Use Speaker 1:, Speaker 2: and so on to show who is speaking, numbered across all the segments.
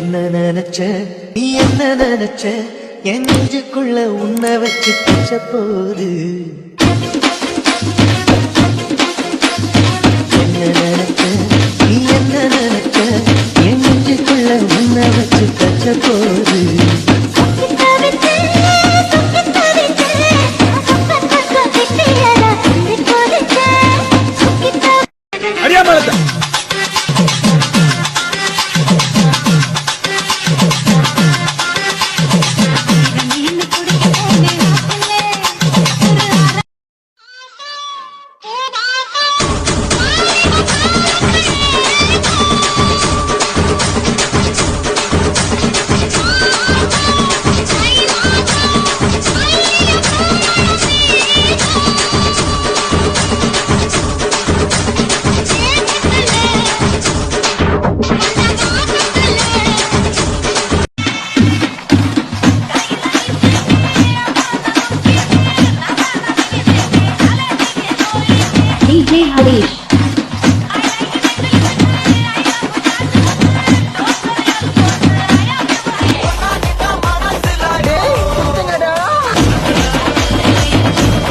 Speaker 1: என்ன நினைச்ச நீ என்ன நினைச்ச என் நெஞ்சுக்குள்ள உன்னை வச்சு தச்ச போது என்ன நினைச்ச நீ என்ன நினைச்ச என் நெஞ்சுக்குள்ள உன்னை வச்சு தச்ச போது
Speaker 2: DJ Harish.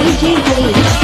Speaker 2: DJ Harish.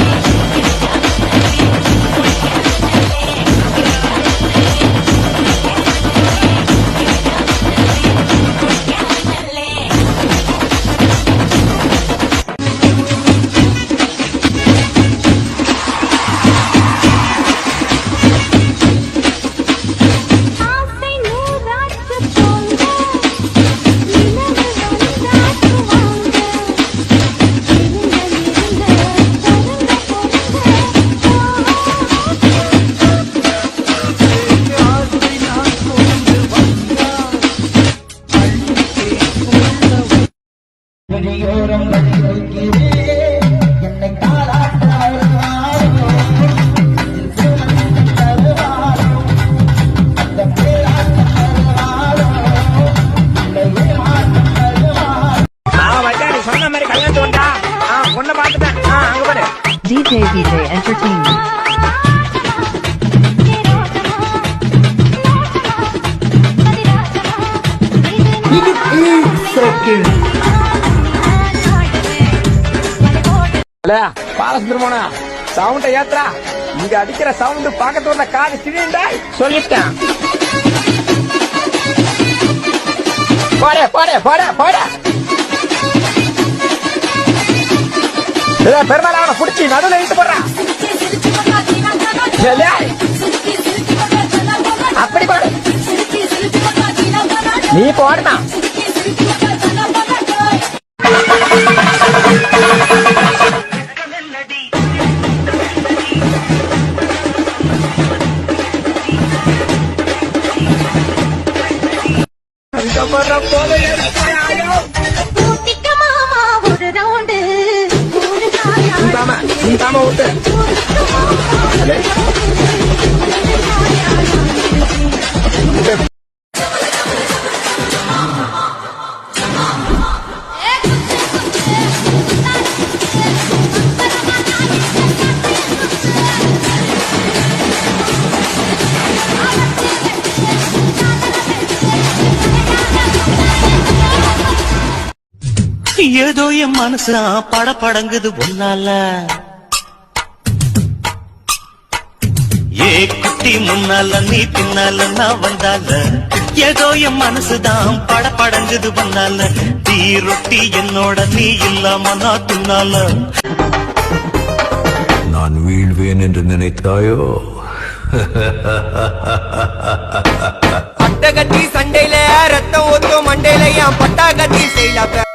Speaker 2: DJ Entertainment.
Speaker 3: பாலசுந்தரமோனா சவுண்ட ஏத்ரா இங்க அடிக்கிற சவுண்ட் பாக்கத்தோட காது கிழிண்டா சொல்லிட்டேன். போட போட போட போட பெருமாள் அவனை புடிச்சு நடுவில் இழுத்து போடுறான். அப்படி போடு நீ போடுனா விட்டு
Speaker 1: ஏதோ என் மனசு படபடங்குது ஒன்னால ஏ குட்டி முன்னால நீ பின்னால நான் வந்தால ஏதோ என் மனசுதான் படபடங்குது ஒன்னால தீ ரொட்டி என்னோட நீ இல்லாம நான் தின்னால
Speaker 4: நான் வீழ்வேன் என்று நினைத்தாயோ?
Speaker 3: பட்டகத்தி சண்டையில ரத்தம் ஊத்தும் மண்டையில என் பட்டாகத்தி செய்யல